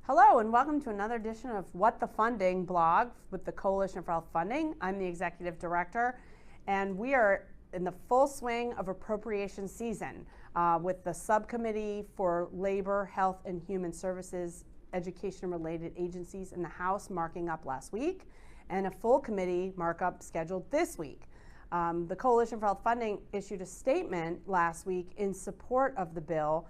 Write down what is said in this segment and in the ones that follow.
Hello and welcome to another edition of What the Funding blog with the Coalition for Health Funding. I'm the Executive Director and we are in the full swing of appropriations season with the Subcommittee for Labor, Health and Human Services, Education-related agencies in the House marking up last week and a full committee markup scheduled this week. The Coalition for Health Funding issued a statement last week in support of the bill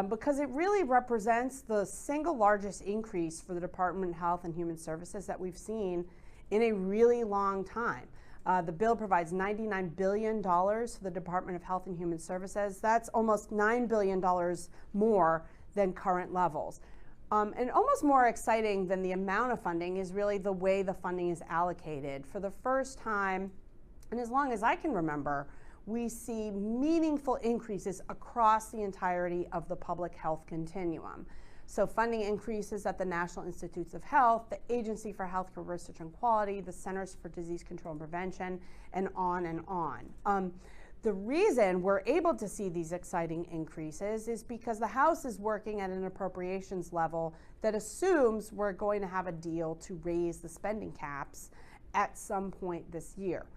because it really represents the single largest increase for the Department of Health and Human Services that we've seen in a really long time. The bill provides $99 billion for the Department of Health and Human Services. That's almost $9 billion more than current levels. And almost more exciting than the amount of funding is really the way the funding is allocated. For the first time, and as long as I can remember, we see meaningful increases across the entirety of the public health continuum. So funding increases at the National Institutes of Health, the Agency for Healthcare Research and Quality, the Centers for Disease Control and Prevention, and on and on. The reason we're able to see these exciting increases is because the House is working at an appropriations level that assumes we're going to have a deal to raise the spending caps at some point this year.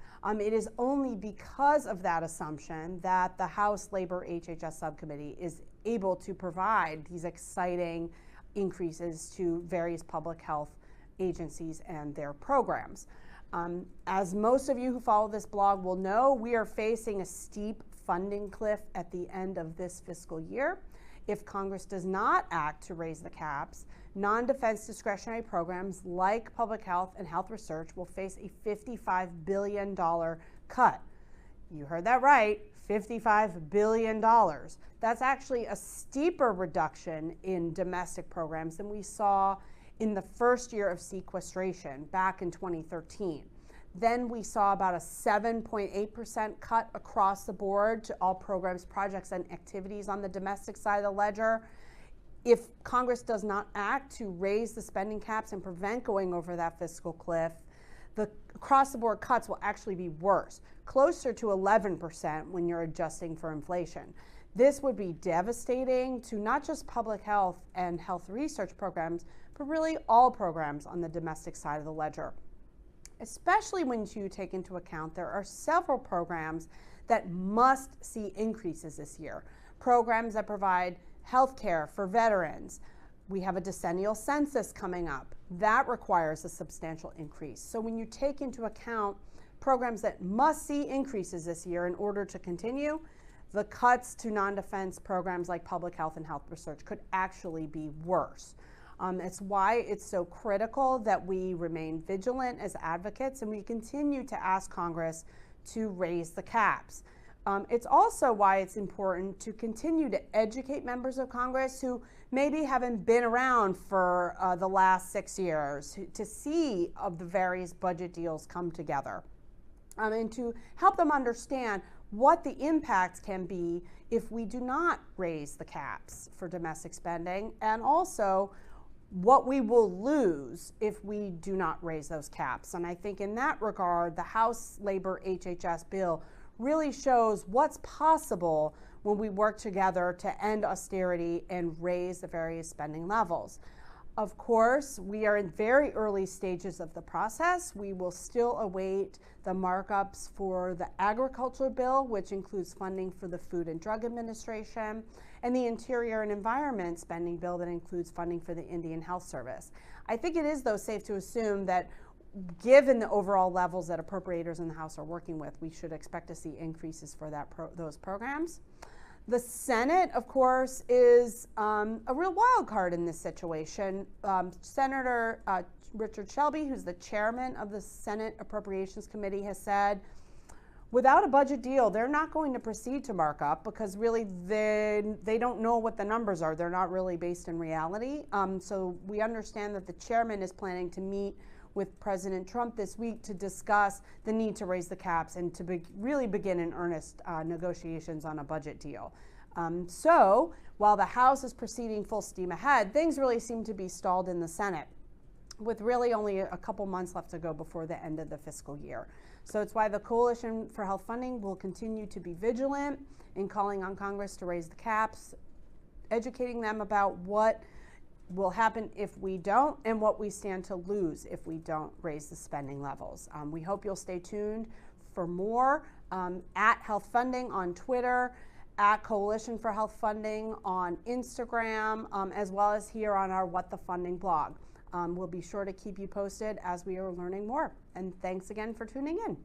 It is only because of that assumption that the House Labor HHS Subcommittee is able to provide these exciting increases to various public health agencies and their programs. As most of you who follow this blog will know, we are facing a steep funding cliff at the end of this fiscal year. If Congress does not act to raise the caps, non-defense discretionary programs like public health and health research will face a $55 billion cut. You heard that right, $55 billion. That's actually a steeper reduction in domestic programs than we saw in the first year of sequestration back in 2013. Then we saw about a 7.8% cut across the board to all programs, projects, and activities on the domestic side of the ledger. If Congress does not act to raise the spending caps and prevent going over that fiscal cliff, the across-the-board cuts will actually be worse, closer to 11% when you're adjusting for inflation. This would be devastating to not just public health and health research programs, but really all programs on the domestic side of the ledger. Especially when you take into account there are several programs that must see increases this year. Programs that provide health care for veterans. We have a decennial census coming up. That requires a substantial increase. So when you take into account programs that must see increases this year in order to continue, the cuts to non-defense programs like public health and health research could actually be worse. It's why it's so critical that we remain vigilant as advocates and we continue to ask Congress to raise the caps. It's also why it's important to continue to educate members of Congress who maybe haven't been around for the last 6 years to see of the various budget deals come together and to help them understand what the impacts can be if we do not raise the caps for domestic spending, and also what we will lose if we do not raise those caps. And I think in that regard, the House Labor HHS bill really shows what's possible when we work together to end austerity and raise the various spending levels. Of course, we are in very early stages of the process. We will still await the markups for the agriculture bill, which includes funding for the Food and Drug Administration, and the Interior and Environment spending bill that includes funding for the Indian Health Service. I think it is, though, safe to assume that given the overall levels that appropriators in the House are working with, we should expect to see increases for those programs. The Senate, of course, is a real wild card in this situation. Senator Richard Shelby, who's the chairman of the Senate Appropriations Committee, has said, without a budget deal, they're not going to proceed to markup because really they don't know what the numbers are. They're not really based in reality. So we understand that the chairman is planning to meet with President Trump this week to discuss the need to raise the caps and to really begin in earnest negotiations on a budget deal. So while the House is proceeding full steam ahead, things really seem to be stalled in the Senate, with really only a couple months left to go before the end of the fiscal year. So it's why the Coalition for Health Funding will continue to be vigilant in calling on Congress to raise the caps, educating them about what will happen if we don't, and what we stand to lose if we don't raise the spending levels. We hope you'll stay tuned for more at Health Funding on Twitter, at Coalition for Health Funding on Instagram, as well as here on our What the Funding blog. We'll be sure to keep you posted as we are learning more. And thanks again for tuning in.